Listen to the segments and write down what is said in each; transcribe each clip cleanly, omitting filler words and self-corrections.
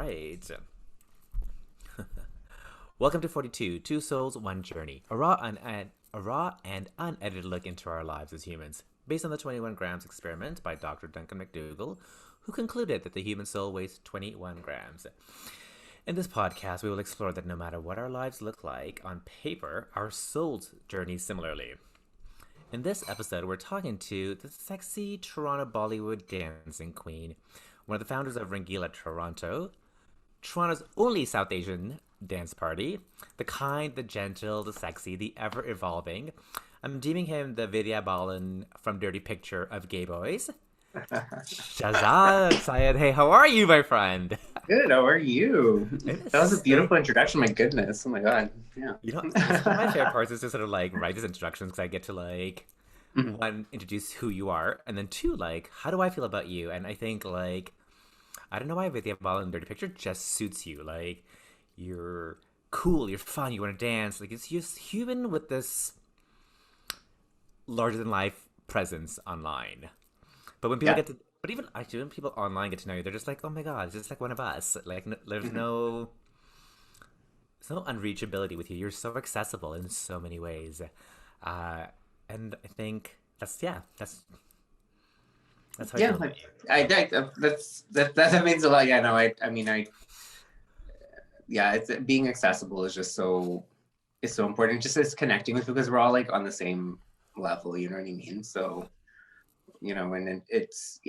right. Welcome to 42, Two Souls, One Journey, a raw and unedited look into our lives as humans, based on the 21 grams experiment by Dr. Duncan MacDougall, who concluded that the human soul weighs 21 grams. In this podcast, we will explore that no matter what our lives look like on paper, our souls journey similarly. In this episode, we're talking to the sexy Toronto Bollywood dancing queen, one of the founders of Rangeela Toronto, Toronto's only South Asian dance party, the kind, the gentle, the sexy, the ever-evolving. I'm deeming him the Vidya Balan from Dirty Picture of gay boys. Shazad Syed Hai, how are you, my friend? Good, how are you? That was a beautiful introduction, my goodness. Oh my god. Yeah. One of my favorite parts is to sort of write these introductions because I get to one, introduce who you are, and then two, how do I feel about you? And I think I don't know why Vidya Balan in Dirty Picture just suits you. You're cool, you're fun, you want to dance. It's just human with this larger than life presence online. But when people but even actually when people online get to know you, they're just like, oh my god, it's just like one of us. There's no unreachability with you. You're so accessible in so many ways. And I think that's how I feel about you. That means a lot. Yeah, no, it's being accessible is just so important. Just as connecting with people because we're all on the same level. You know what I mean? So, and it's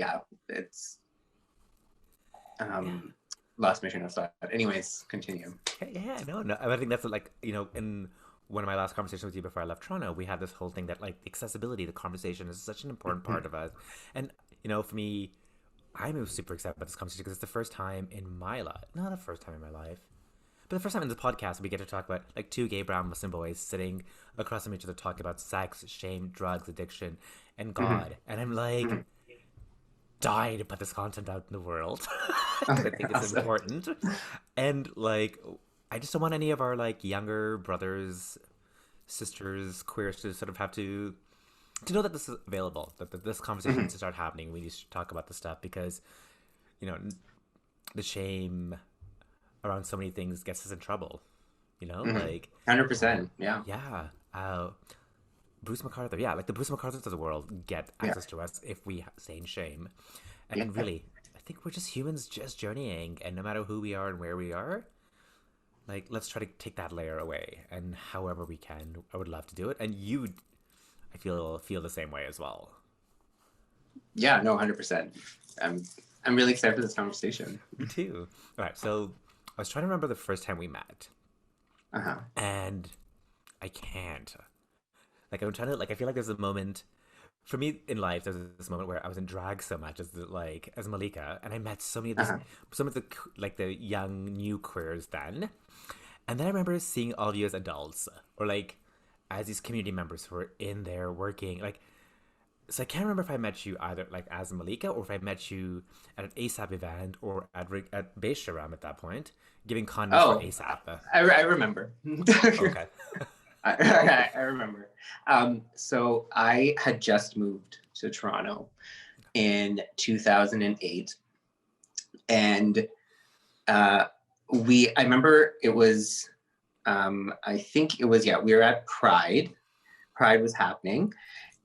lost my train of thought. Anyways, continue. Yeah, no. I think that's in one of my last conversations with you before I left Toronto, we had this whole thing that accessibility, the conversation is such an important part of us. And for me, I'm super excited about this conversation because it's the first time in my life, not the first time in my life, but the first time in this podcast we get to talk about two gay brown Muslim boys sitting across from each other talking about sex, shame, drugs, addiction, and God. And I'm dying to put this content out in the world because I think it's important. And I just don't want any of our younger brothers, sisters, queers to sort of have to know that this is available, that this conversation needs to start happening. We need to talk about this stuff because, the shame around so many things gets us in trouble. 100%. Yeah. Yeah. Bruce McArthur. Yeah, the Bruce McArthurs of the world get access to us if we stay in shame. And really, I think we're just humans just journeying, and no matter who we are and where we are, let's try to take that layer away. And however we can, I would love to do it. And you, I feel the same way as well. Yeah, no, 100%. I'm really excited for this conversation. Me too. All right, so I was trying to remember the first time we met. And I can't. I'm trying to, I feel there's a moment, for me in life, there's this moment where I was in drag so much as Malika, and I met so many of these, some of the young new queers then. And then I remember seeing all of you as adults, or as these community members who were in there working, so I can't remember if I met you either as Malika or if I met you at an ASAP event or at Beisharam at that point, giving condoms for ASAP. I remember. Okay. I remember. So I had just moved to Toronto in 2008, and I remember it was, I think it was, we were at Pride. Pride was happening,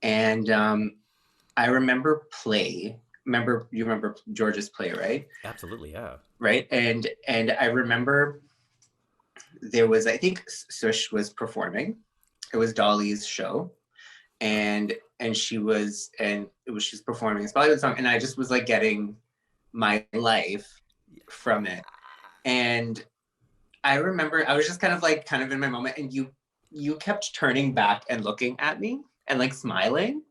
and I remember you remember George's play, right? Absolutely, yeah. Right, and I remember there was, I think Sush was performing. It was Dolly's show, and she was performing this Bollywood song, and I just was getting my life from it. And I remember I was just kind of in my moment, and you kept turning back and looking at me and smiling.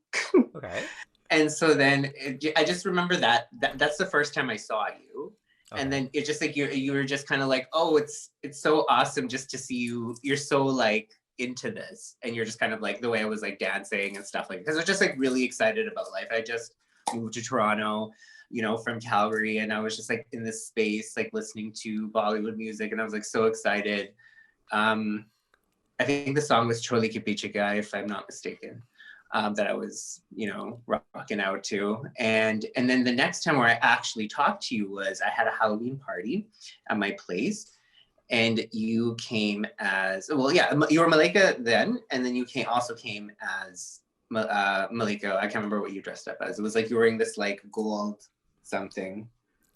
Okay. And so then I just remember that's the first time I saw you. Okay. And then it just you were just kind of oh, it's so awesome just to see you. You're so into this, and you're just kind of the way I was dancing and stuff because I was just really excited about life. I just moved to Toronto, from Calgary, and I was just in this space listening to Bollywood music, and I was so excited. I think the song was Choli Ki Piche Ka, if I'm not mistaken. that I was, you know, rocking out to. And then the next time where I actually talked to you was I had a Halloween party at my place, and you came as, well, yeah, you were Malika then, and then you also came as Malika. I can't remember what you dressed up as. It was like you were wearing this like gold something.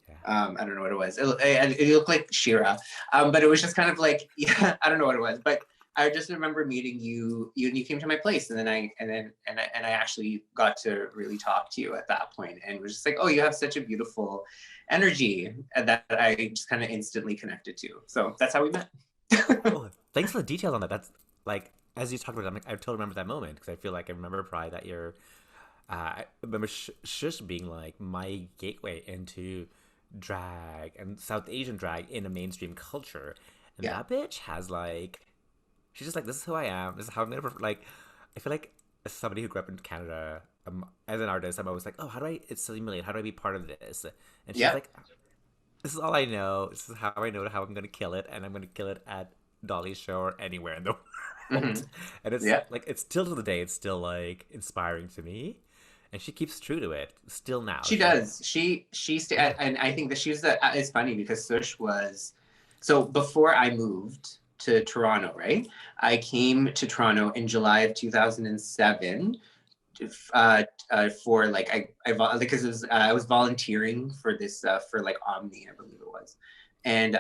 Yeah. I don't know what it was. It looked like Shira, but it was just kind of like, yeah, I don't know what it was. But I just remember meeting you. You came to my place, and then I actually got to really talk to you at that point, and it was just like, oh, you have such a beautiful energy that I just kind of instantly connected to. So that's how we met. Oh, thanks for the details on that. That's like, as you talked about it, I'm like, I totally remember that moment because I feel like I remember probably that year. I remember Shush being like my gateway into drag and South Asian drag in a mainstream culture, and Yeah. that bitch has like, she's just like, this is who I am. This is how I'm gonna like. I feel like as somebody who grew up in Canada, as an artist, I'm always like, oh, how do I assimilate? How do I be part of this? And she's Yeah. like, this is all I know. This is how I know how I'm gonna kill it, and I'm gonna kill it at Dolly's show or anywhere in the Hmm. world. And it's Yeah. like, it's still to the day, it's still like inspiring to me, and she keeps true to it still now. She She's like, does. yeah, And I think that she's the. It's funny because Sush was. So before I moved to Toronto, right? I came to Toronto in July of 2007 for like because it was I was volunteering for this for like Omni, I believe it was, and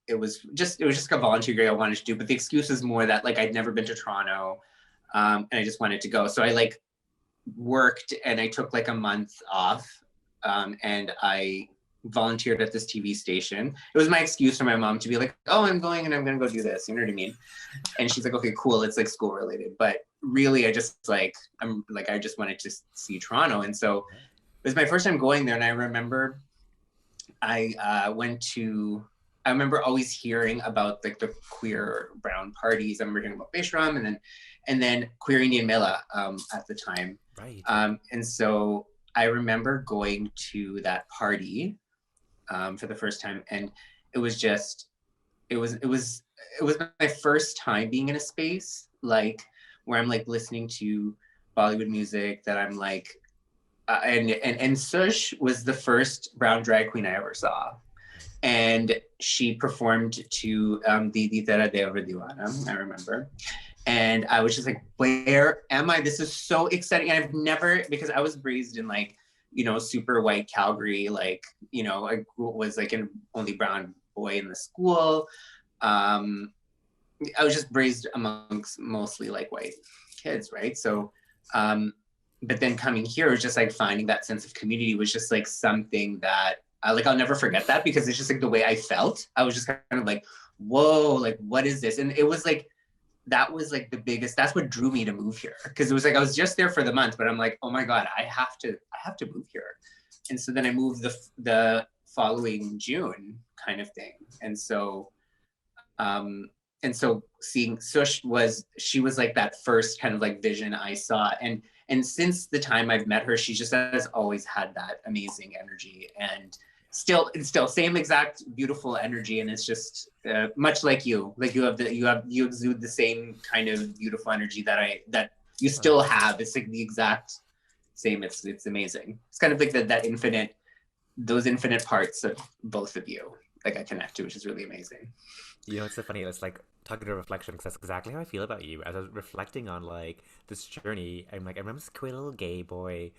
it was just like a volunteer gig I wanted to do, but the excuse was more that like I'd never been to Toronto, and I just wanted to go, so I like worked and I took like a month off, and I volunteered at this TV station. It was my excuse for my mom to be like, oh, I'm going and I'm gonna go do this, you know what I mean? And she's like, okay, cool, it's like school related. But really I just like I just wanted to see Toronto. And so it was my first time going there, and I remember I remember always hearing about like the queer brown parties. I remember hearing about Beshram and then Queer Indian Mela at the time. right. And so I remember going to that party for the first time, and it was just it was my first time being in a space like where I'm like listening to Bollywood music that I'm like and Sush was the first brown drag queen I ever saw, and she performed to Didi Tera Deva Diwana, I remember. And I was just like, where am I? This is so exciting. And I've never, because I was raised in like, you know, super white Calgary, like, you know, I was like an only brown boy in the school. Um, I was just raised amongst mostly like white kids, right? So, but then coming here was just like finding that sense of community was just like something that like I'll never forget that, because it's just like the way I felt. I was just kind of like, whoa, like what is this? And it was like that was like the biggest. That's what drew me to move here, because it was like I was just there for the month, but I'm like, oh my god, I have to move here. And so then I moved the following June, kind of thing. Um, and so seeing Sush she was like that first kind of like vision I saw, and since the time I've met her, she just has always had that amazing energy, and still same exact beautiful energy. And it's just much like you exude the same kind of beautiful energy that you still have. It's like the exact same. It's amazing. It's kind of like those infinite parts of both of you, like I connect to, which is really amazing. You know, it's so funny. It's like talking to reflection because that's exactly how I feel about you. As I was reflecting on like this journey, I'm like, I remember this queer little gay boy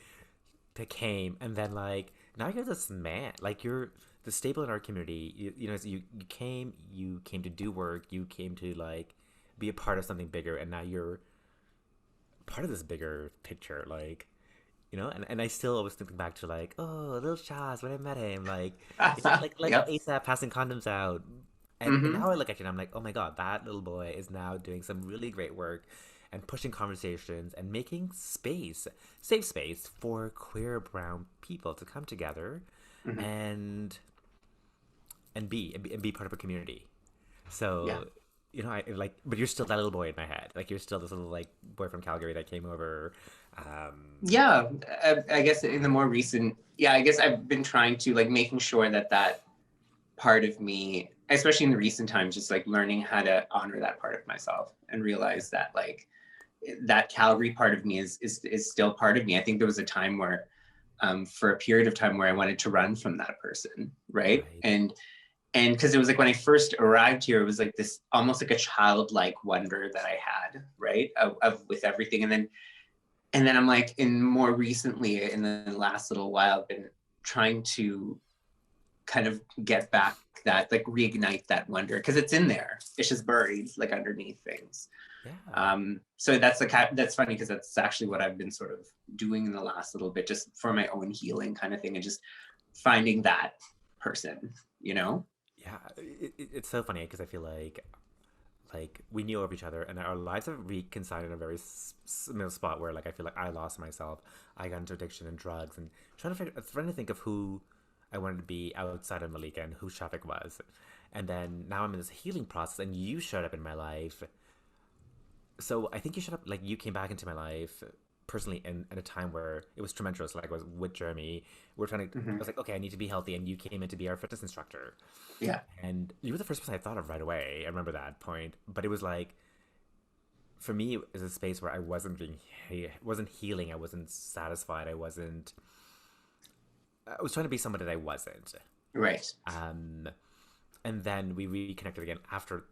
that came, and then like now you're this man. Like you're the staple in our community. You know, so you came to do work. You came to like be a part of something bigger, and now you're part of this bigger picture. Like, you know, and I still always think back to like, oh, little Chaz when I met him, like, you know, like Yep. ASAP passing condoms out. And Mm-hmm. now I look at you and I'm like, oh my god, that little boy is now doing some really great work and pushing conversations and making space, safe space for queer brown people to come together Mm-hmm. and and be part of a community. Yeah. So, you know, I like, but you're still that little boy in my head. Like you're still this little like boy from Calgary that came over. Yeah, I guess in the more recent, yeah, I guess I've been trying to like making sure that part of me, especially in the recent times, just like learning how to honor that part of myself and realize that like, that Calgary part of me is still part of me. I think there was a time where, for a period of time where I wanted to run from that person, right? Right. And because it was like when I first arrived here, it was like this almost like a childlike wonder that I had, right, of with everything. And then I'm like, in more recently, in the last little while, I've been trying to kind of get back that, like, reignite that wonder, because it's in there. It's just buried like underneath things. Yeah. So that's funny, because that's actually what I've been sort of doing in the last little bit, just for my own healing kind of thing, and just finding that person, you know? Yeah. It's so funny because I feel like we knew of each other and our lives have reconciled in a very similar spot where like I feel like I lost myself, I got into addiction and drugs, and trying to think of who I wanted to be outside of Malika and who Shafik was. And then now I'm in this healing process and you showed up in my life. So I think you showed up, like, you came back into my life personally in a time where it was tremendous. Like, I was with Jeremy, we're trying to, I Mm-hmm. was like, okay, I need to be healthy, and you came in to be our fitness instructor. Yeah. And you were the first person I thought of right away. I remember that point. But it was like, for me, it was a space where I wasn't healing. I wasn't satisfied. I was trying to be someone that I wasn't. Right. Um, and then we reconnected again after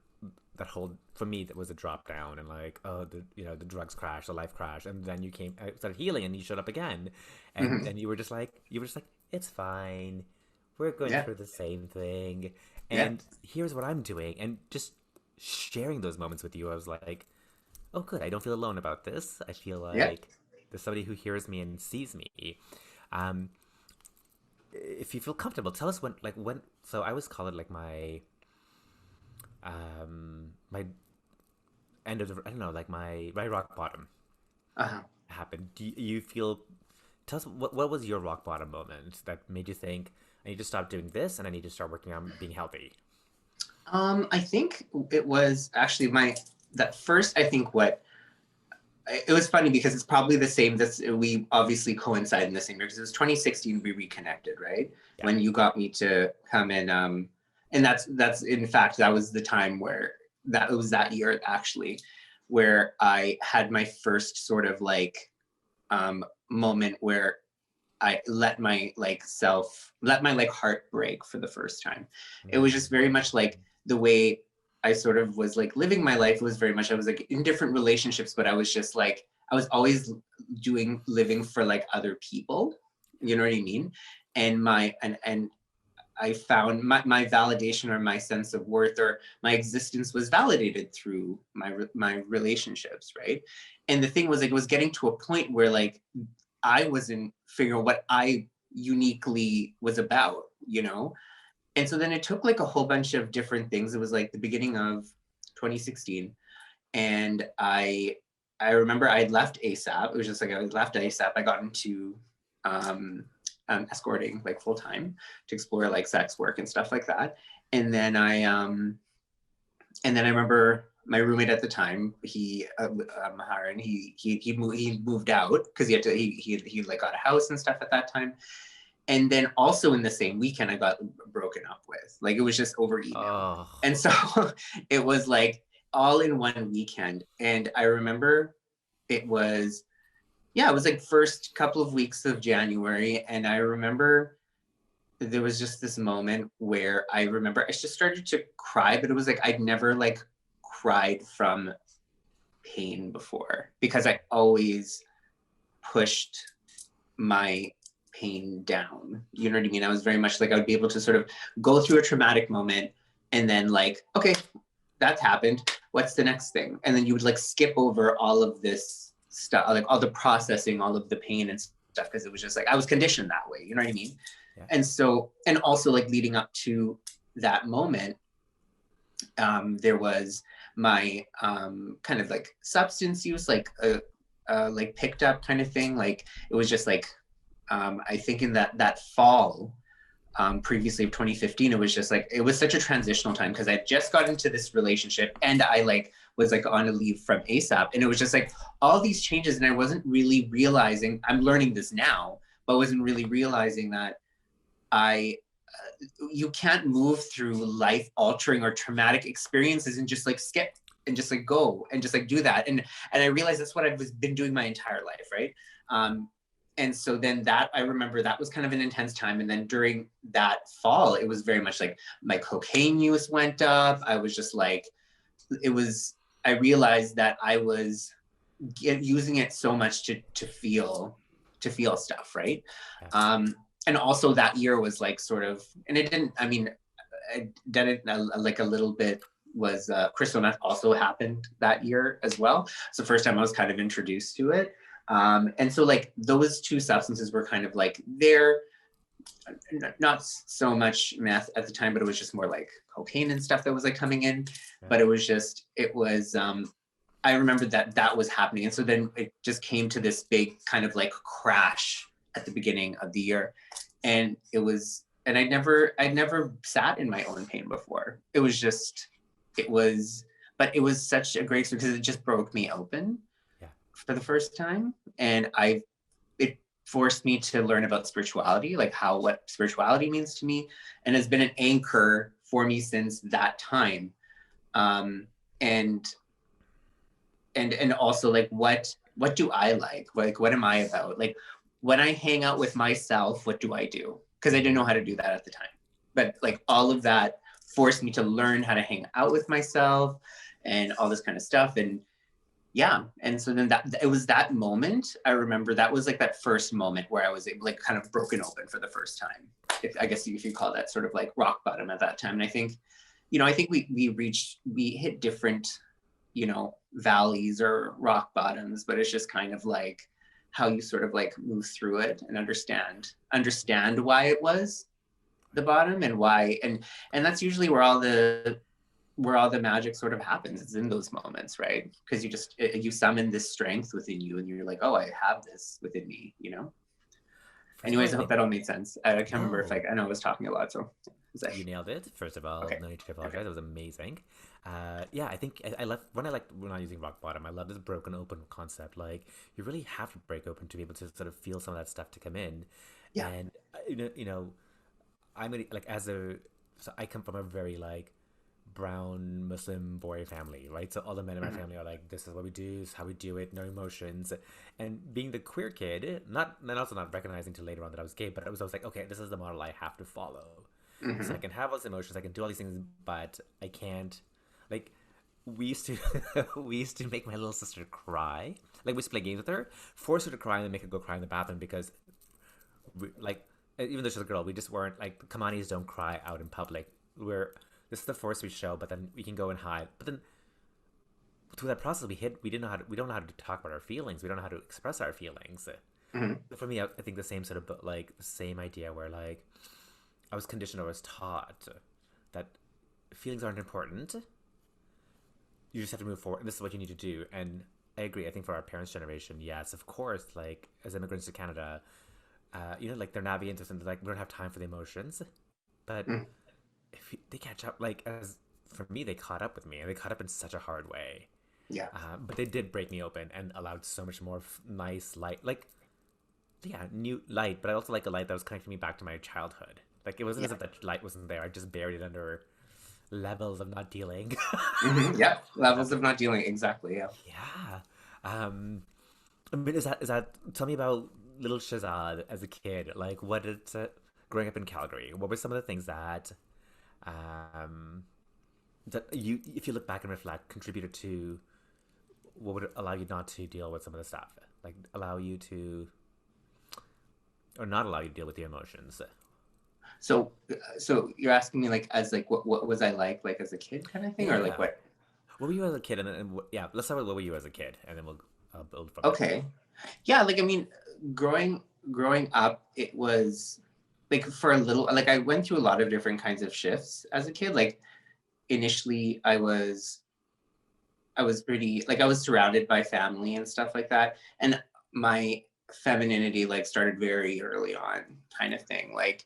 that whole, for me, that was a drop down, and like, oh, the drugs crash, the life crash. And then I started healing and you showed up again. And Mm-hmm. then you were just like, it's fine. We're going Yeah. through the same thing. Yeah. And here's what I'm doing. And just sharing those moments with you, I was like, oh, good. I don't feel alone about this. I feel Yeah. like there's somebody who hears me and sees me. Um, if you feel comfortable, tell us when. So I always call it like my end of the, I don't know, like my rock bottom Uh-huh. happened. Do you feel? Tell us what was your rock bottom moment that made you think I need to stop doing this and I need to start working on being healthy. I think it was actually that first, I think what it was funny, because it's probably the same, that we obviously coincide in the same year, because it was 2016 we reconnected, right? Yeah. When you got me to come in, and that's in fact, that was the time where, that it was that year actually, where I had my first sort of like moment where I let my like heart break for the first time. It was just very much like the way I sort of was like living my life was very much, I was like in different relationships, but I was just like, I was always living for like other people. You know what I mean? And I found my validation, or my sense of worth, or my existence was validated through my relationships, right? And the thing was, like, it was getting to a point where like I wasn't figuring what I uniquely was about, you know? And so then it took like a whole bunch of different things. It was like the beginning of 2016. And I remember I had left ASAP. It was just like I left ASAP. I got into um, escorting like full time to explore like sex work and stuff like that. And then I remember my roommate at the time, Maharan, he moved out because he like got a house and stuff at that time. And then also in the same weekend, I got broken up with. Like, it was just over email, Oh. and so it was like all in one weekend. And I remember it was, yeah, it was like first couple of weeks of January, and I remember there was just this moment where I remember I just started to cry, but it was like I'd never like cried from pain before, because I always pushed my pain down. You know what I mean? I was very much like, I would be able to sort of go through a traumatic moment and then like, okay, that's happened. What's the next thing? And then you would like skip over all of this stuff, like all the processing, all of the pain and stuff, because it was just like I was conditioned that way. You know what I mean? Yeah. And so, and also like leading up to that moment, there was my kind of like substance use, like like picked up kind of thing. Like it was just like I think in that fall, previously of 2015, it was just like it was such a transitional time, because I just got into this relationship and I like was like on a leave from ASAP, and it was just like all these changes, and I wasn't really realizing. I'm learning this now, but wasn't really realizing that I you can't move through life altering or traumatic experiences and just like skip. just like go and just like do that. And I realized that's what I've been doing my entire life, right? And so then that, I remember that was kind of an intense time. And then during that fall, it was very much like my cocaine use went up. I was just like, I realized that I was using it so much to feel stuff, right? Yeah. And also that year was like sort of, and it didn't, I mean, I did it like a little bit, was crystal meth also happened that year as well. It's the first time I was kind of introduced to it. And so like those two substances were kind of like there, not so much meth at the time, but it was just more like cocaine and stuff that was like coming in. Yeah. But it was I remember that was happening. And so then it just came to this big kind of like crash at the beginning of the year. And I'd never sat in my own pain before. But it was such a great experience because it just broke me open for the first time. And it forced me to learn about spirituality, like what spirituality means to me, and has been an anchor for me since that time. And also like what do I like what am I about, like when I hang out with myself, what do I do? Because I didn't know how to do that at the time, but like all of that forced me to learn how to hang out with myself and all this kind of stuff. And yeah, and so then that it was that moment, I remember that was like that first moment where I was like kind of broken open for the first time, I guess if you call that sort of like rock bottom at that time. And I think we hit different valleys or rock bottoms, but it's just kind of like how you sort of like move through it and understand why it was the bottom and why, and that's usually where all the magic sort of happens. It's in those moments, right? Because you summon this strength within you and you're like, oh, I have this within me. Anyways, I hope that all made sense. I can't remember if I know I was talking a lot, so you nailed it. First of all, okay. No need to apologize. It was amazing. Yeah, I think I love when we're not using rock bottom. I love this broken open concept. Like you really have to break open to be able to sort of feel some of that stuff to come in. Yeah. And I'm really like so I come from a very like brown Muslim boy family, right? So all the men in my family are like, this is what we do, this is how we do it, no emotions. And being the queer kid, also not recognizing till later on that I was gay, but I was always like, okay, this is the model I have to follow. So I can have all these emotions, I can do all these things, but I can't, like, we used to make my little sister cry. Like, we used to play games with her, force her to cry, and then make her go cry in the bathroom because, even though she's a girl, we just weren't, like, Kamanis don't cry out in public. This is the force we show, but then we can go and hide. But then, through that process, we don't know how to talk about our feelings. We don't know how to express our feelings. For me, I think the same sort of, like, the same idea where, like, I was conditioned, I was taught that feelings aren't important. You just have to move forward. This is what you need to do. And I agree. I think for our parents' generation, yes, of course, like, as immigrants to Canada, like, they're navigating into something like, we don't have time for the emotions. But if they catch up, like, as for me, they caught up with me, and they caught up in such a hard way. Yeah. But they did break me open and allowed so much more nice light, like, yeah, new light, but I also like a light that was connecting me back to my childhood. Like, it wasn't as if that light wasn't there. I just buried it under levels of not dealing. Yeah, levels of not dealing. Exactly. Yeah. Yeah. I mean, is that? Tell me about little Shazad as a kid. Like, what did growing up in Calgary? What were some of the things that you, if you look back and reflect, contributed to what would allow you not to deal with some of the stuff, like allow you to, or not allow you to deal with the emotions? So you're asking me like as like what was I like as a kid kind of thing, or like Yeah. what? What were you as a kid, yeah, let's start with what were you as a kid, and then we'll build from Okay. Yeah, like I mean, growing up, it was like for a little, like I went through a lot of different kinds of shifts as a kid. Like initially, I was pretty like I was surrounded by family and stuff like that, and my femininity like started very early on, kind of thing. Like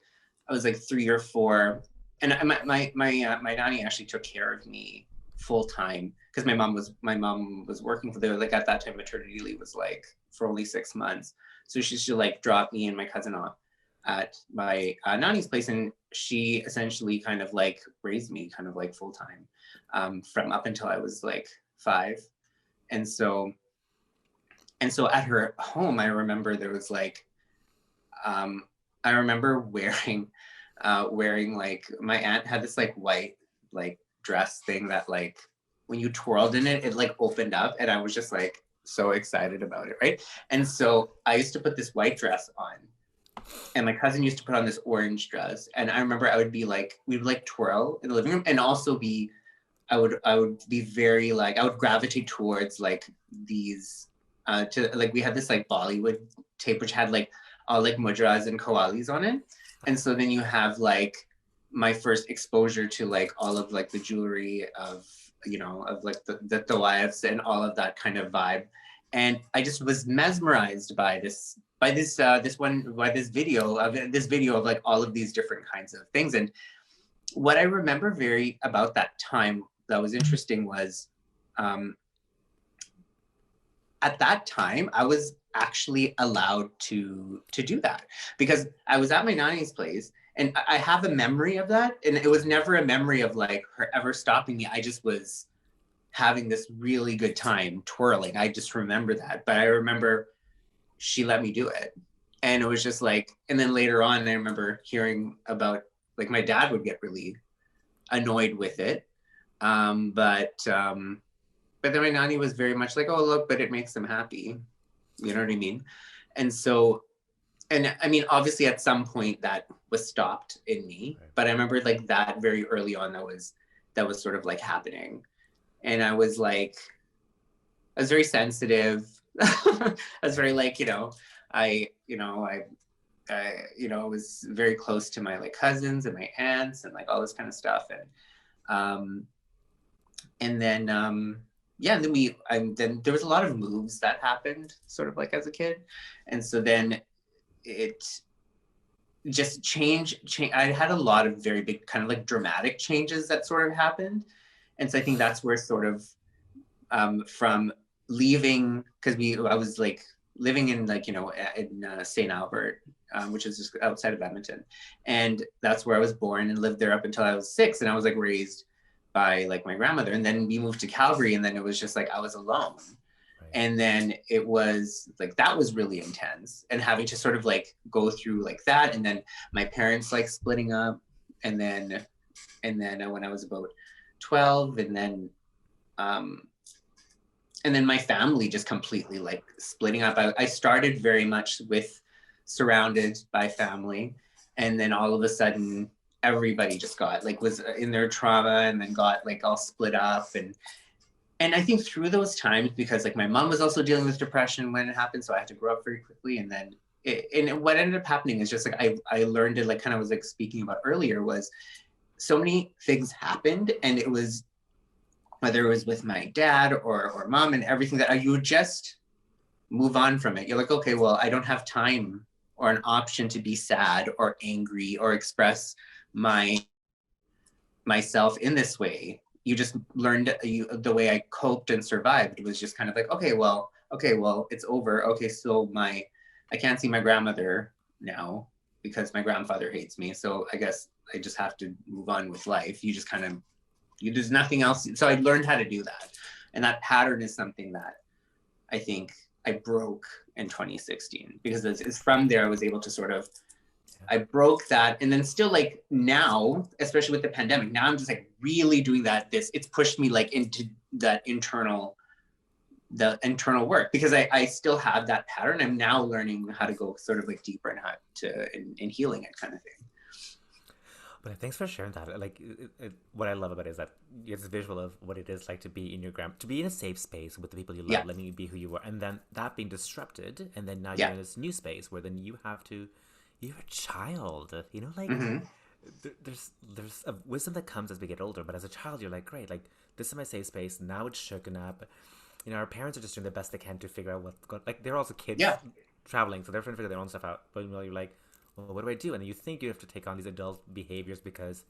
I was like 3 or 4, and my nanny actually took care of me full time because my mom was working for like at that time maternity leave was like for only 6 months, so she used to like drop me and my cousin off at my nanny's place, and she essentially kind of like raised me kind of like full time from up until I was like 5. And so at her home, I remember there was like, I remember wearing like, my aunt had this like white like dress thing that like when you twirled in it, it like opened up, and I was just like so excited about it, right? And so I used to put this white dress on, and my cousin used to put on this orange dress, and I remember I would be like, we would like twirl in the living room, and also be, I would be very like, I would gravitate towards like these to like, we had this like Bollywood tape which had like all like mudras and kawalis on it, and so then you have like my first exposure to like all of like the jewelry of, you know, of like the wives and all of that kind of vibe, and I just was mesmerized by this video of like all of these different kinds of things. And what I remember very about that time that was interesting was, um, at that time I was actually allowed to do that, because I was at my nanny's place, and I have a memory of that, and it was never a memory of like her ever stopping me. I just was having this really good time twirling. I just remember that, but I remember she let me do it, and it was just like, and then later on I remember hearing about like my dad would get really annoyed with it, but then my nanny was very much like, oh look, but it makes them happy, you know what I mean? And so, and I mean, obviously at some point that was stopped in me, but I remember like that very early on, that was sort of like happening, and I was like, I was very sensitive. I was very like, I was very close to my like cousins and my aunts and like all this kind of stuff. Um, and then, yeah, and then there was a lot of moves that happened sort of like as a kid. And so then it just change. I had a lot of very big kind of like dramatic changes that sort of happened. And so I think that's where sort of, from leaving, because I was like living in like, in St. Albert, which is just outside of Edmonton, and that's where I was born and lived there up until I was 6, and I was like raised by like my grandmother, and then we moved to Calgary, and then it was just like I was alone. Right. And then it was like, that was really intense, and having to sort of like go through like that, and then my parents like splitting up, and then when I was about 12, and then my family just completely like splitting up. I started very much with surrounded by family, and then all of a sudden everybody just got like, was in their trauma, and then got like all split up. And I think through those times, because like my mom was also dealing with depression when it happened, so I had to grow up very quickly. And then what ended up happening is just like I learned it, like kind of was like speaking about earlier, was so many things happened, and it was, whether it was with my dad or mom and everything, that you would just move on from it. You're like, okay, well, I don't have time or an option to be sad or angry or express myself in this way. You just learned the way I coped and survived was just kind of like, okay, well, it's over. Okay, so I can't see my grandmother now because my grandfather hates me. So I guess I just have to move on with life. You just kind of, there's nothing else. So I learned how to do that. And that pattern is something that I think I broke in 2016, because it's from there I was able to sort of, I broke that. And then still like now, especially with the pandemic, now I'm just like really doing that. It's pushed me like into that internal work, because I still have that pattern. I'm now learning how to go sort of like deeper and how to, in healing it, kind of thing. But thanks for sharing that. Like, what I love about it is that it's a visual of what it is like to be in to be in a safe space with the people you love, letting you be who you are, and then that being disrupted, and then now you're in this new space where then you have to, you're a child, like there's a wisdom that comes as we get older. But as a child, you're like, great, like this is my safe space. Now it's shooken up. Our parents are just doing the best they can to figure out like they're also kids traveling, so they're trying to figure their own stuff out. But you're like, well, what do I do? And then you think you have to take on these adult behaviors because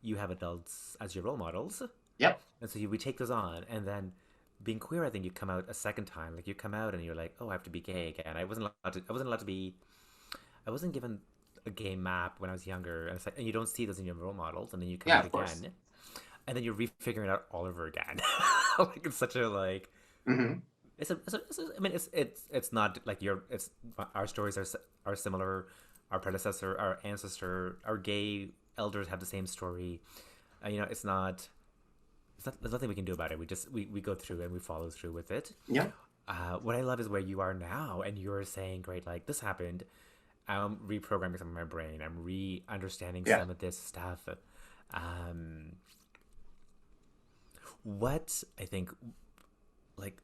you have adults as your role models. Yep. And so we take those on. And then being queer, I think you come out a second time. Like you come out and you're like, oh, I have to be gay again. I wasn't allowed to be. I wasn't given a gay map when I was younger. And it's like, and you don't see those in your role models. And then you come out again. And then you're refiguring it out all over again. Like it's such a like Hmm. I mean, it's not like your it's our stories are similar. Our predecessor, our ancestor, our gay elders have the same story. You know, it's not. There's nothing we can do about it. We go through and we follow through with it. Yeah. What I love is where you are now, and you're saying, "Great, like this happened. I'm reprogramming some of my brain. I'm re-understanding Yeah. some of this stuff." Um, what I think, like,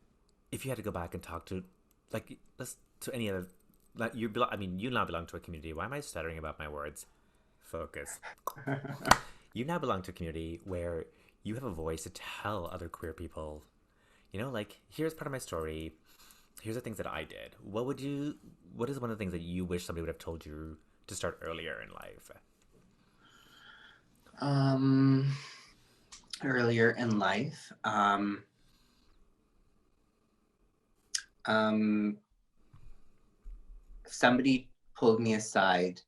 if you had to go back and talk to, like, let's to any other, like I mean, you now belong to a community. Why am I stuttering about my words? Focus. You now belong to a community where you have a voice to tell other queer people, you know, like, here's part of my story. Here's the things that I did. What is one of the things that you wish somebody would have told you to start earlier in life? um, Earlier in life, um, somebody pulled me aside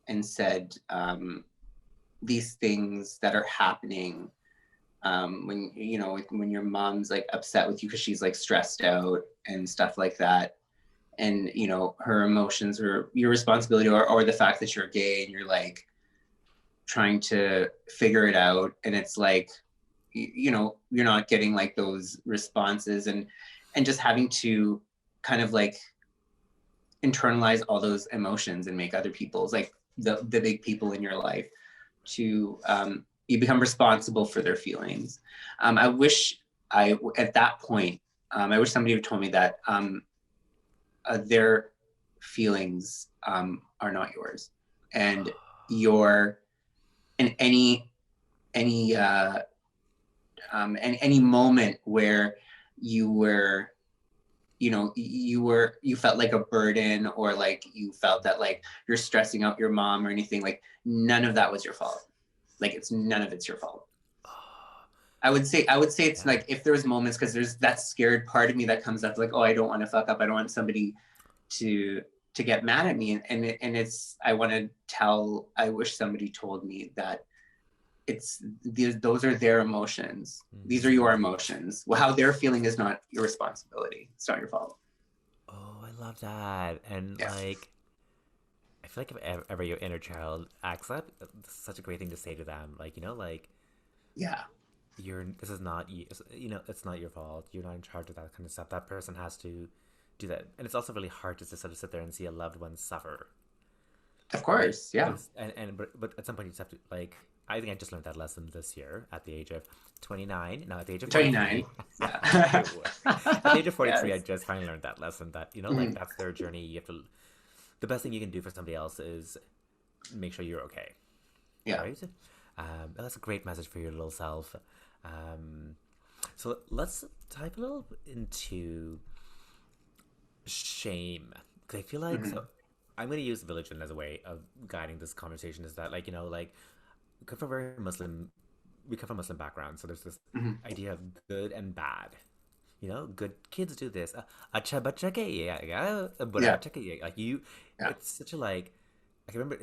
and said, these things that are happening, when you know when your mom's like upset with you because she's like stressed out and stuff like that, and you know her emotions or your responsibility, or the fact that you're gay and you're like trying to figure it out, and it's like you know you're not getting like those responses, and just having to kind of like internalize all those emotions and make other people's like the big people in your life to you become responsible for their feelings. I wish I at that point, I wish somebody had told me that their feelings are not yours, and your in any any moment where you were you know you felt like a burden, or like you felt that like you're stressing out your mom or anything, like none of that was your fault. Like it's none of it's your fault. I would say it's Yeah. like if there's moments, because there's that scared part of me that comes up like, oh, I don't want to fuck up, I don't want somebody to get mad at me, and it's I wish somebody told me that those are their emotions, these are your Mm. emotions, well, how they're feeling is not your responsibility, it's not your fault. Oh, I love that. And Yeah. like, I feel like if ever your inner child acts up, it's such a great thing to say to them. Like, you know, like Yeah. this is not you. You know, it's not your fault. You're not in charge of that kind of stuff. That person has to do that, and it's also really hard to just sort of sit there and see a loved one suffer, Of right? course. Yeah. But at some point you just have to like. I think I just learned that lesson this year at the age of 29. No, at the age of 29. 43. Yeah. At the age of 43, I Yes. just finally learned that lesson that, you know, like Mhm. that's their journey. You have to, the best thing you can do for somebody else is make sure you're okay, Yeah. right? That's a great message for your little self. Um, so let's dive a little into shame. Because I feel like, so Hmm. I'm going to use religion as a way of guiding this conversation is that, like, you know, like, we come from very Muslim, we come from Muslim background. So there's this Hmm. idea of good and bad. You know, good kids do this. Acha bacha ke yeah, bura Yeah. bacha ke ye. Like you, Yeah. it's such a like. I can remember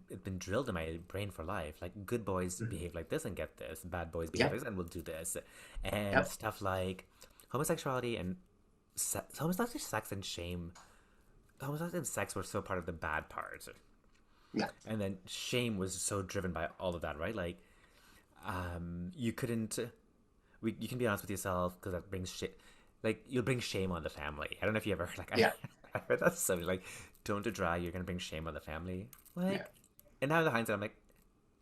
it's been drilled in my brain for life. Like good boys Hmm. behave like this and get this. Bad boys behave Yep. like this and will do this. And Yep. stuff like homosexuality and homosexuality, sex and shame. Homosexuality and sex were so part of the bad part, Yeah. and then shame was so driven by all of that, right? Like, you couldn't you can be honest with yourself because that brings shit. Like you'll bring shame on the family. I don't know if you ever like Yeah. I heard that so like don't do dry. You're gonna bring shame on the family. Yeah. Like, and now in the hindsight, I'm like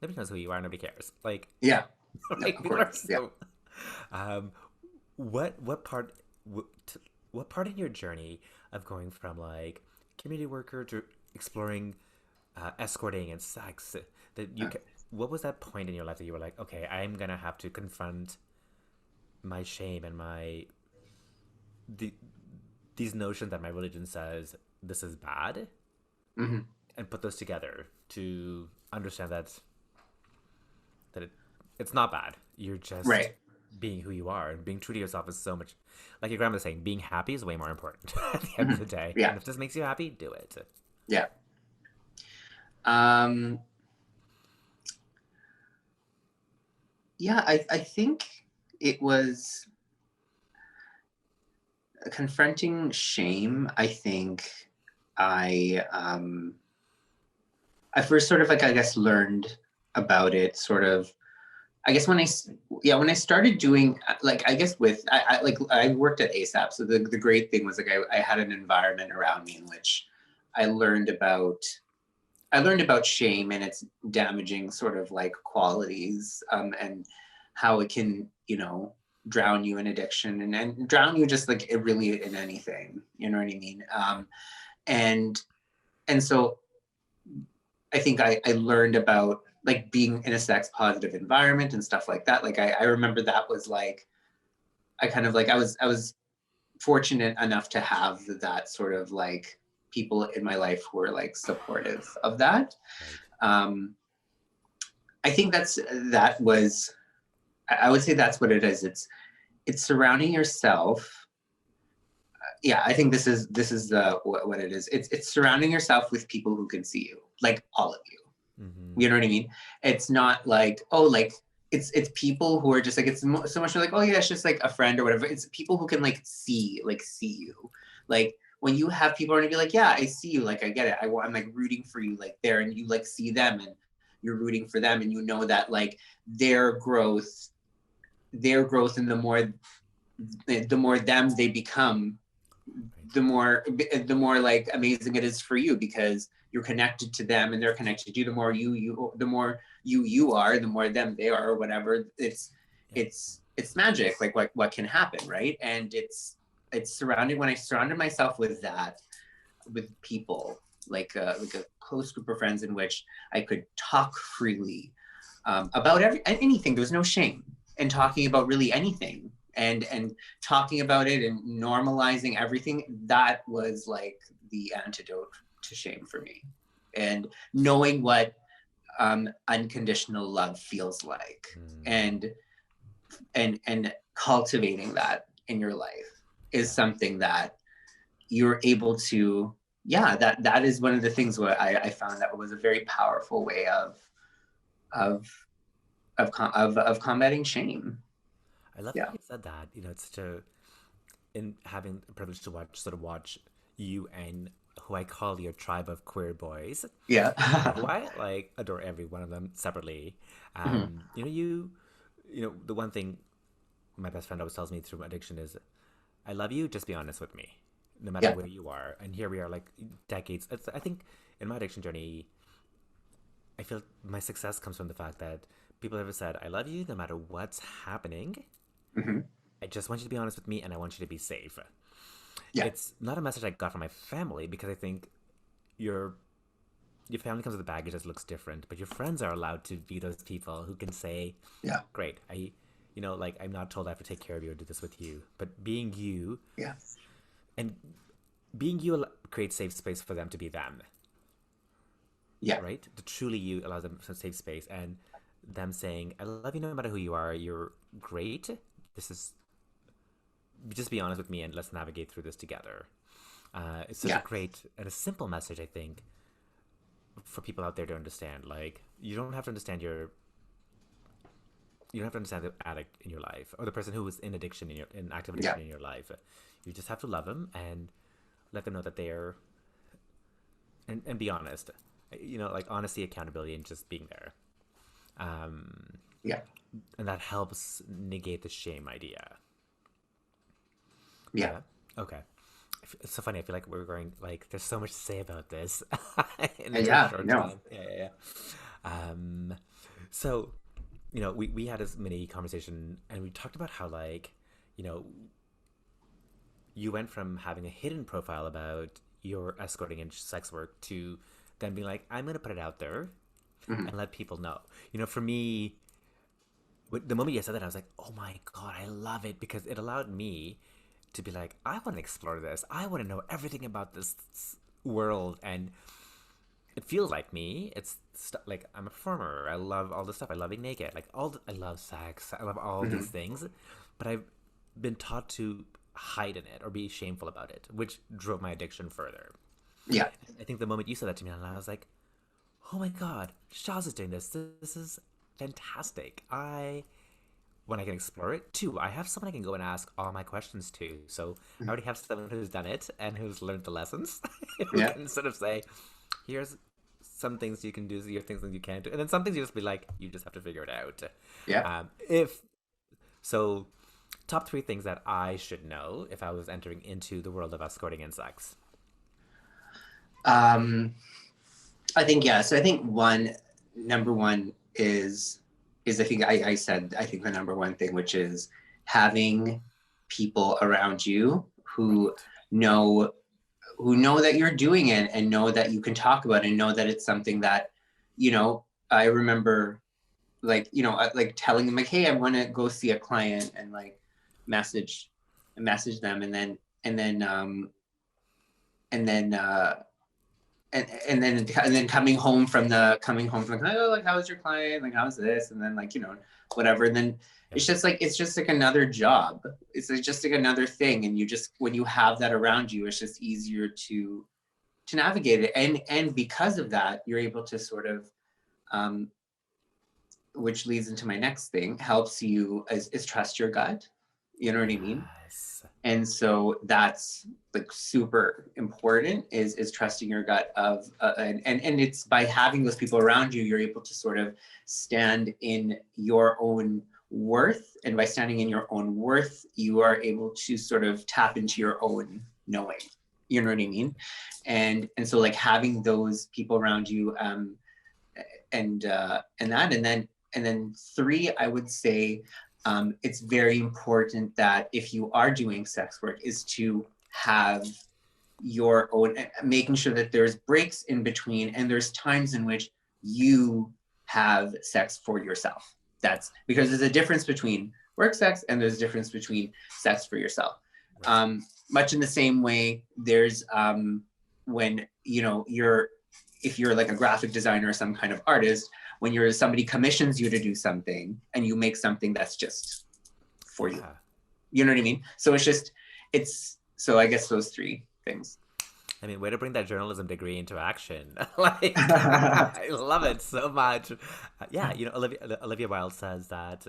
nobody knows who you are. Nobody cares. Like, Yeah. No, like of people are course. Yeah. so. Um, what part what part in your journey of going from like community worker to exploring escorting and sex that Yeah. what was that point in your life that you were like, okay, I'm gonna have to confront my shame and my the, these notions that my religion says this is bad Hmm. and put those together to understand that it's not bad. You're just Right. being who you are and being true to yourself is so much like your grandma saying, being happy is way more important at the end of Hmm. the day. Yeah. And if this makes you happy, do it. Yeah. Um, yeah. I think it was. Confronting shame, I think I I first sort of like, I guess, learned about it sort of, I guess when I started doing like, I guess with I worked at ASAP, so the great thing was like I had an environment around me in which I learned about I learned about shame and its damaging sort of like qualities, and how it can, drown you in addiction, and drown you just like it really in anything, you know what I mean? And and so I think I learned about like being in a sex positive environment and stuff like that. Like I remember that was like I kind of like I was fortunate enough to have that sort of like people in my life who were like supportive of that. Right. Um, I think that was I would say that's what it is. It's surrounding yourself. Yeah, I think this is what it is. It's surrounding yourself with people who can see you, like all of you. Mm-hmm. You know what I mean? It's not like, oh, like it's people who are just like, so much like, oh yeah, it's just like a friend or whatever. It's people who can like see you. Like when you have people are gonna be like, yeah, I see you, like I get it. I'm like rooting for you, like there, and you like see them and you're rooting for them, and you know that like their growth, and the more them they become, Right. the more like amazing it is for you, because you're connected to them and they're connected to you. The more you are, the more them they are, or whatever. it's Yeah. it's magic, like what can happen, right? And it's surrounded when I surrounded myself with that, with people like a close group of friends in which I could talk freely, about anything. There was no shame in Right. talking about really anything, and talking about it and normalizing everything. That was like the antidote to shame for me, and knowing what unconditional love feels like, Mm. and cultivating that in your life is Yeah. something that you're able to. Yeah, that is one of the things where I found that was a very powerful way of of combating shame. I love how Yeah. you said that. It's such a in having the privilege to watch you and who I call your tribe of queer boys, Yeah. who I like adore every one of them separately. Mhm. The one thing my best friend always tells me through addiction is, I love you. Just be honest with me, no matter Yeah. where you are. And here we are, like decades. I think in my addiction journey, I feel my success comes from the fact that people have said, I love you no matter what's happening. Mhm. I just want you to be honest with me and I want you to be safe. Yeah. It's not a message I got from my family because I think your your family comes with a baggage that looks different, but your friends are allowed to be those people who can say, Yeah. great, like I'm not told I have to take care of you or do this with you, but being you Yeah. and being you creates safe space for them to be them, Yeah. right? To truly you allows them some safe space, and them saying, I love you no matter who you are, you're great. This is just be honest with me and let's navigate through this together. It's such a Yeah. great and a simple message, I think, for people out there to understand. Like, you don't have to understand the addict in your life or the person who is in addiction in active Yeah. addiction in your life. You just have to love them and let them know that they're and be honest. Like honesty, accountability, and just being there. Um, Yeah. and that helps negate the shame idea. Yeah. Yeah. Okay. It's so funny. I feel like we're going like there's so much to say about this in And such a yeah. short No. time. Yeah, yeah, yeah. So we had this mini conversation and we talked about how like you know you went from having a hidden profile about your escorting and sex work to then being like, I'm gonna put it out there Mhm. and let people know. For me, the moment you said that, I was like, oh my god, I love it because it allowed me to be like, I want to explore this. I want to know everything about this world, and it feels like me. It's like I'm a performer. I love all this stuff. I love being naked. I love sex. I love all these Mhm. things, but I've been taught to hide in it or be shameful about it, which drove my addiction further. Yeah. I think the moment you said that to me, and I was like, oh my god, Shaz is doing this. This is fantastic. I when I can explore it. Two, I have someone I can go and ask all my questions to. So I already have someone who's done it and who's learned the lessons, who Yeah. can sort of say, here's some things you can do, here things that you can't do, and then some things you just be like, you just have to figure it out. Yeah. If so, top three things that I should know if I was entering into the world of escorting and sex. Um, I think, yeah. So I think number one is I think I said, I think the number one thing, which is having people around you who Right. know that you're doing it and know that you can talk about it and know that it's something that, I remember like telling them like, hey, I want to go see a client, and like message them, and then and then and then coming home from like, oh, like, how's your client, like, how's this, and then like, whatever, and then Yeah. it's just like another job. It's like just like another thing, and you just, when you have that around you, it's just easier to navigate it, and because of that, you're able to sort of, um, which leads into my next thing, helps you is trust your gut. You know what I mean? Yes. And so that's like super important, is trusting your gut of, and it's by having those people around you, you're able to sort of stand in your own worth, and by standing in your own worth, you are able to sort of tap into your own knowing. You know what I mean? And so like having those people around you, and then three, I would say, it's very important that if you are doing sex work, is to have your own, making sure that there's breaks in between, and there's times in which you have sex for yourself. That's because there's a difference between work sex, and there's a difference between sex for yourself. Right. Much in the same way, there's when you're, if you're like a graphic designer or some kind of artist, when somebody commissions you to do something, and you make something that's just for you. Yeah. You know what I mean? So so I guess those three things. I mean, way to bring that journalism degree into action. Like, I love it so much. Yeah, Olivia Wilde says that.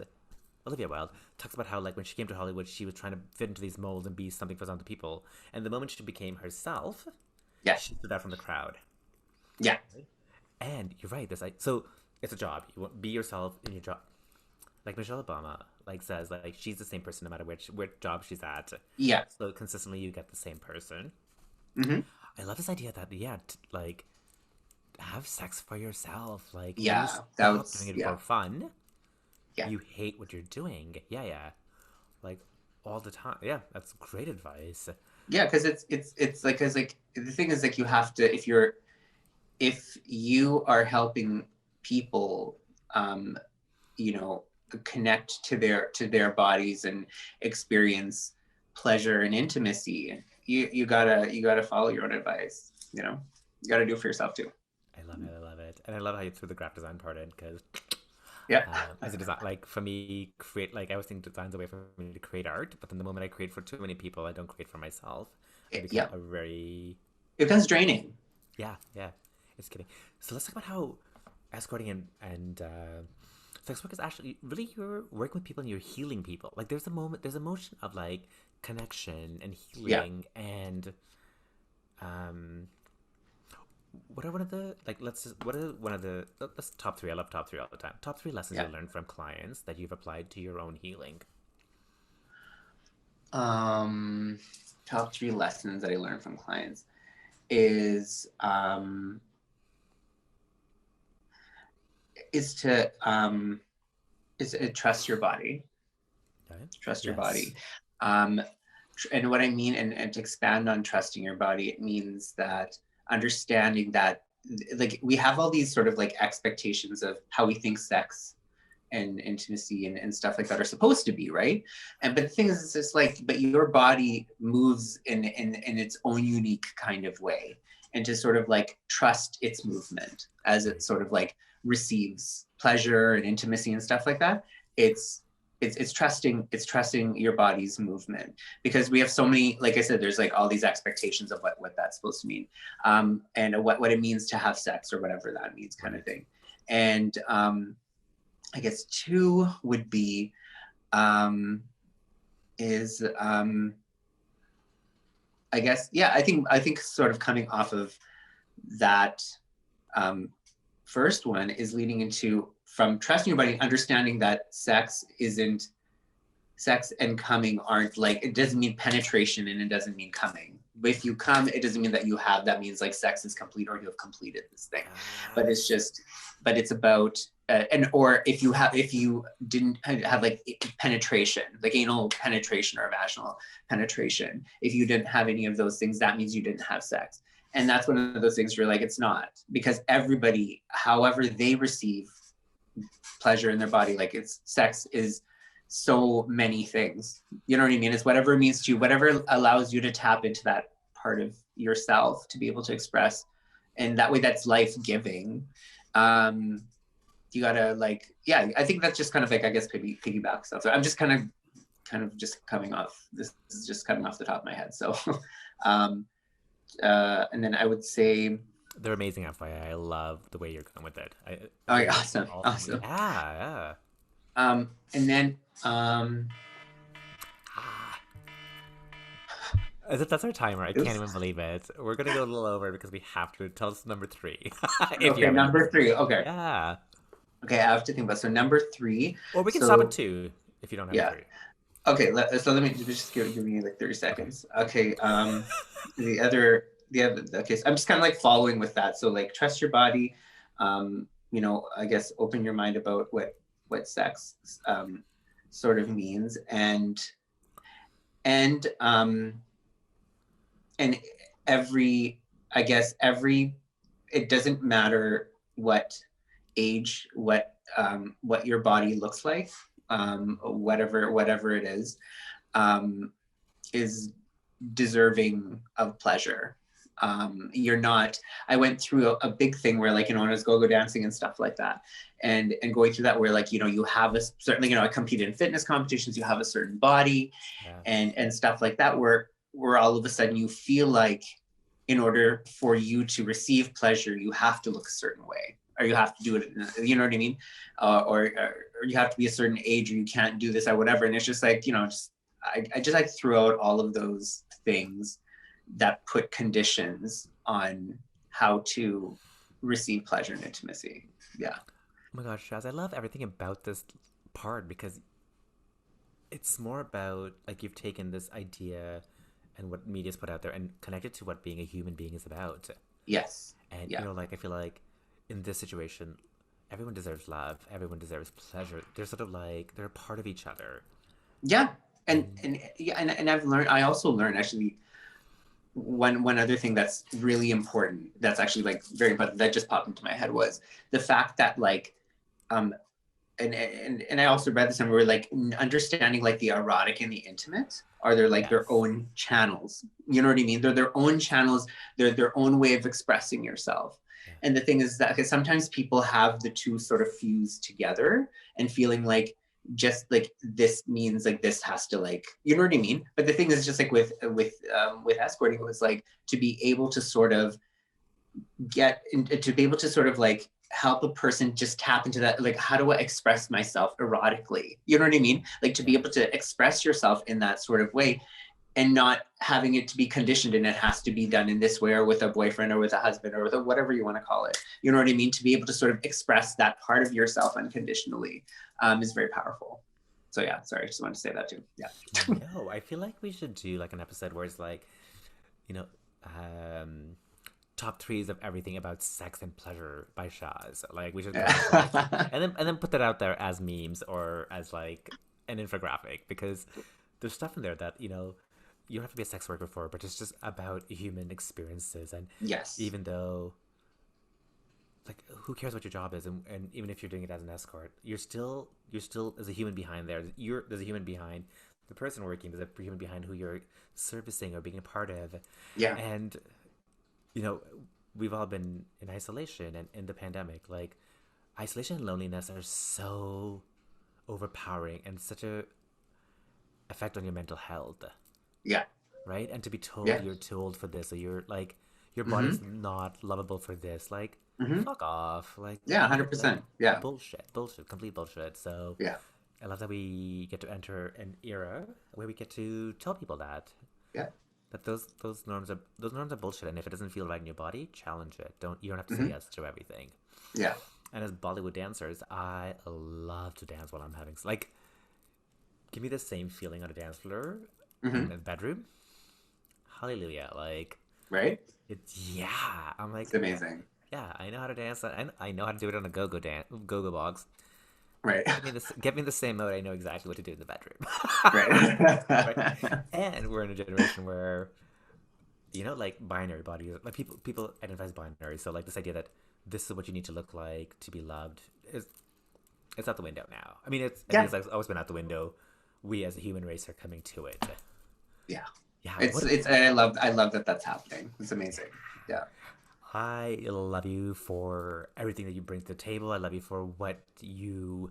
Olivia Wilde talks about how, like, when she came to Hollywood, she was trying to fit into these molds and be something for some other people. And the moment she became herself, Yeah. she stood out from the crowd. Yeah. And you're right. So it's a job. You want be yourself in your job. Like Michelle Obama, like, says, like, she's the same person no matter which job she's at. Yeah. So consistently, you get the same person. Mm-hmm. I love this idea that, yeah, like, have sex for yourself. Like, when you Yeah. That stop doing was, it yeah. for fun, Yeah. you hate what you're doing. Yeah, yeah. Like, all the time. Yeah, that's great advice. Yeah. Because it's like, because like the thing is, like, you have to, if you are helping people, um, you know, connect to their bodies and experience pleasure and intimacy, you gotta follow your own advice. You gotta do it for yourself too. I love it. I love it. And I love how you threw the graphic design part in because, Yeah. as a design, like, for me, I always think design's a way for me to create art, but then the moment I create for too many people, I don't create for myself. I become Yeah. a very, It becomes draining. yeah, yeah. It's kidding. So let's talk about how escorting and sex work is actually really, you're working with people and you're healing people. Like, there's a motion of, like, connection and Yeah. healing, and um what are one of the, like, what are one of the, let's top three. I love top three all the time. Top three lessons you Yeah. learned from clients that you've applied to your own healing. Um, Top three lessons that I learned from clients is is to um, is to trust your body. Okay. Trust your Yes. body. Um, and what I mean, and to expand on trusting your body, it means that understanding that, like, we have all these sort of like expectations of how we think sex and intimacy and stuff like that are supposed to be, right? But the thing is, it's just like, but your body moves in its own unique kind of way, and to sort of like trust its movement as it Right. sort of like receives pleasure and intimacy and stuff like that. It's trusting your body's movement, because we have so many, like I said, there's like all these expectations of what that's supposed to mean, and what it means to have sex, or whatever that means, kind of Right. thing. And I guess two would be um, is I guess, yeah, I think sort of coming off of that um, first one is leading into from trusting your body, understanding that sex and coming aren't like, it doesn't mean penetration and it doesn't mean coming. If you come, it doesn't mean that you have, that means like sex is complete or you have completed this thing. But it's just, but it's about, and or if you didn't have like penetration, like anal penetration or vaginal penetration, if you didn't have any of those things, that means you didn't have sex. And that's one of those things where like, it's not, because everybody, however they receive pleasure in their body, like it's sex is so many things. You know what I mean? It's whatever it means to you, whatever allows you to tap into that part of yourself to be able to express. And that way that's life-giving. You gotta like, yeah, I think that's just kind of like, I guess, piggyback stuff. So I'm just kind of just coming off, this is just coming off the top of my head. So, and then I would say, They're amazing, FYI. I love the way you're going with it. oh, yeah, awesome. Yeah. And then, As if that's our timer. I can't oops. even believe it. We're gonna go a little over because we have to. Tell us number 3. If you Okay, have number 3. Okay. Yeah. Okay, I have to think about. So number 3. Or we can so, stop at 2 if you don't have yeah. 3. Okay, so let me just give me like 30 seconds. Okay, the other, okay, so I'm just kind of like following with that. So like trust your body, you know, I guess open your mind about what sex sort of means, and every, I guess every, it doesn't matter what age, what your body looks like, whatever it is deserving of pleasure. You're not, I went through a big thing where like, you know, when I was go-go dancing and stuff like that, and going through that where like, you know, you have a certainly, you know, I competed in fitness competitions, you have a certain body, and stuff like that, where all of a sudden you feel like in order for you to receive pleasure, you have to look a certain way, or you have to do it, you know what I mean? Or you have to be a certain age, or you can't do this or whatever. And it's just like, you know, I just like threw out all of those things that put conditions on how to receive pleasure and intimacy. Yeah. Oh my gosh, Shaz, I love everything about this part because it's more about like you've taken this idea and what media's put out there and connected to what being a human being is about. Yes. And Yeah. you know, like I feel like in this situation, everyone deserves love, everyone deserves pleasure. They're sort of like they're a part of each other. Yeah. And I've learned, I also learned actually one other thing that's really important, that's actually like very important, that just popped into my head, was the fact that like and I also read this and we're like understanding like the erotic and the intimate are they're like their own channels. You know what I mean? They're their own channels, they're their own way of expressing yourself. And the thing is that because sometimes people have the two sort of fused together and feeling like just like this means like this has to like, you know what I mean? But the thing is just like with escorting, it was like to be able to sort of to be able to sort of like help a person just tap into that, like how do I express myself erotically, you know what I mean? Like to be able to express yourself in that sort of way and not having it to be conditioned and it has to be done in this way or with a boyfriend or with a husband or with a, whatever you want to call it, you know what I mean? To be able to sort of express that part of yourself unconditionally is very powerful. So yeah, sorry, I just wanted to say that too. Yeah. No, I feel like we should do like an episode where it's like, you know, top 3s of everything about sex and pleasure by Shaz. Like we should go like, and then put that out there as memes or as like an infographic, because there's stuff in there that, you know, you don't have to be a sex worker for, but it's just about human experiences. And yes, even though like who cares what your job is, and even if you're doing it as an escort, you're still there's a human behind there. There's a human behind the person working, there's a human behind who you're servicing or being a part of. Yeah. And you know, we've all been in isolation and in the pandemic. Like, isolation and loneliness are so overpowering and such a effect on your mental health. Yeah. Right? And to be told you're too old for this, or you're like, your body's not lovable for this, like, fuck off. Like, 100%. Yeah. Bullshit. Complete bullshit. So, yeah. I love that we get to enter an era where we get to tell people Yeah. that those norms are bullshit, and if it doesn't feel right in your body, challenge it. You don't have to say Hmm. yes to everything. Yeah. And as Bollywood dancers, I love to dance while I'm having like give me the same feeling on a dance floor in Hmm. the bedroom. Hallelujah! Like Right. it's yeah. I'm It's like amazing. yeah. I know how to dance. I know how to do it on a go-go box. Right. Get me in the same mode. I know exactly what to do in the bedroom. Right. Right. And we're in a generation where like binary bodies, like people identify as binary. So like this idea that this is what you need to look like to be loved is it's out the window now. I mean Yeah. it's like always been out the window. We as a human race are coming to it. Yeah. Yeah. It's I love that that's happening. It's amazing. Yeah. I love you for everything that you bring to the table. I love you for what you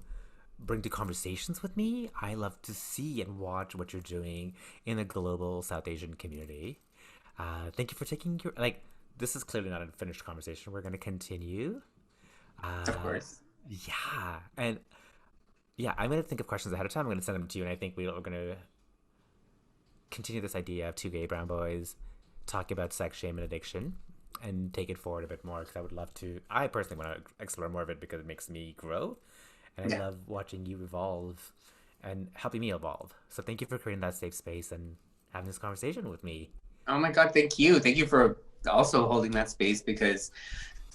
bring to conversations with me. I love to see and watch what you're doing in the global South Asian community. Thank you for taking your like. This is clearly not a finished conversation. We're going to continue. Of Uh, course. yeah, and yeah, I'm going to think of questions ahead of time. I'm going to send them to you, and I think we're going to continue this idea of two gay brown boys talking about sex, shame, and addiction, and take it forward a bit more because I would love to. I personally want to explore more of it because it makes me grow, and I Yeah. love watching you evolve and helping me evolve. So thank you for creating that safe space and having this conversation with me. Oh my God, thank you. Thank you for also holding that space because,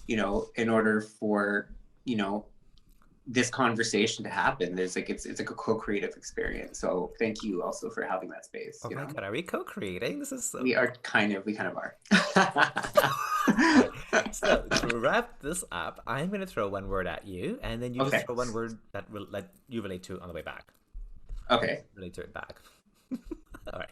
in order for, you know, this conversation to happen, there's like it's like a co-creative experience. So thank you also for having that space, Oh my god, are we co-creating? This is so we kind of are. All right. So to wrap this up, I'm going to throw one word at you, and then you just Okay. throw one word that will let you relate to on the way back. Okay. Relate to it back. All right.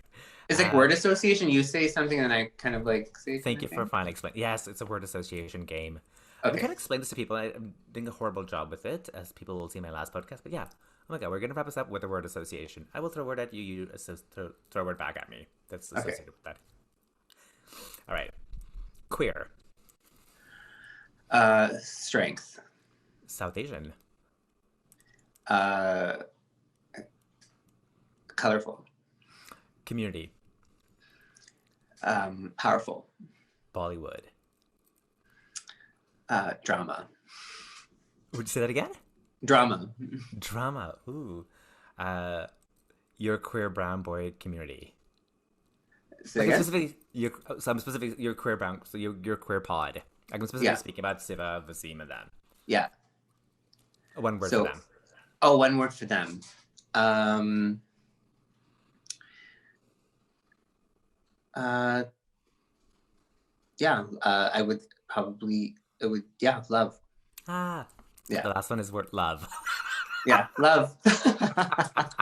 It's like Uh, word association. You say something and I kind of like say Thank something. you for finally explaining. Yes, it's a word association game. I've been Okay. trying to explain this to people. I'm doing a horrible job with it, as people will see in my last podcast. But yeah, oh my god, we're going to wrap this up with a word association. I will throw a word at you. Throw a word back at me. That's Okay. associated with that. All right. Queer. Strength. South Asian. Uh, colorful. Community. Powerful. Bollywood. Drama. Would you say that again? Drama. Drama. Ooh. Uh, your queer brown boy community. Say Like again? specifically, your queer brown. So your queer pod. I'm specifically Yeah. speaking about Siva, Vaseem, and them. Yeah. One word for So, them. oh, one word for them. Um, uh, yeah. I would probably. It would. Yeah. Love. Ah, Yeah. the last one is word love. Yeah. Love.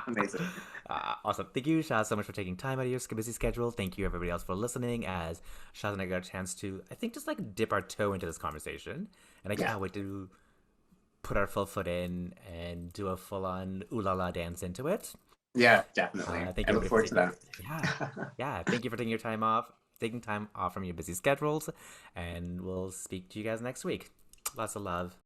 Amazing. Awesome. Thank you, Shaz, so much for taking time out of your busy schedule. Thank you, everybody else, for listening. As Shaz and I got a chance to, I think, just like dip our toe into this conversation, and I Yeah. can't wait to put our full foot in and do a full-on ooh la la dance into it. Yeah. Definitely. Thank I you, look everybody, for forward to taking. that. Yeah, yeah. Thank you for taking time off from your busy schedules, and we'll speak to you guys next week. Lots of love.